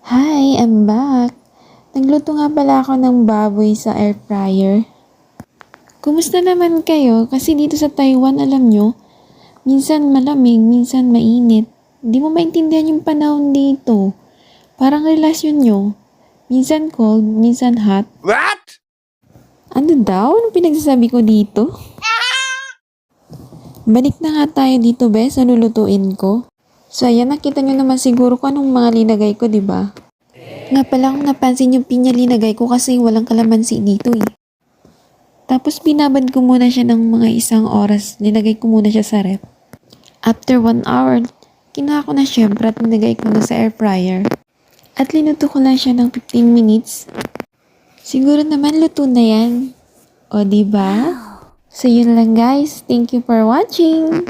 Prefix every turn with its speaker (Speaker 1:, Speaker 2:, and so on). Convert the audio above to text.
Speaker 1: Hi, I'm back. Nagluto nga pala ako ng baboy sa air fryer. Kumusta naman kayo? Kasi dito sa Taiwan, alam nyo, minsan malamig, minsan mainit. Di mo maintindihan yung panahon dito. Parang relasyon nyo. Minsan cold, minsan hot.
Speaker 2: What?
Speaker 1: Ano daw? Anong pinagsasabi ko dito? Balik na nga tayo dito, bes, sa lulutuin ko. So, ayan, nakita nyo naman siguro kung anong mga linagay ko, di ba? Nga pala kung napansin yung pinya linagay ko kasi walang kalamansi dito eh. Tapos binabad ko muna siya ng mga 1 oras. Nilagay ko muna siya sa ref. After 1 hour, kinuha ko na syempre at nilagay ko na sa air fryer. At linuto ko lang siya ng 15 minutes. Siguro naman luto na yan. O diba? So yun lang guys. Thank you for watching.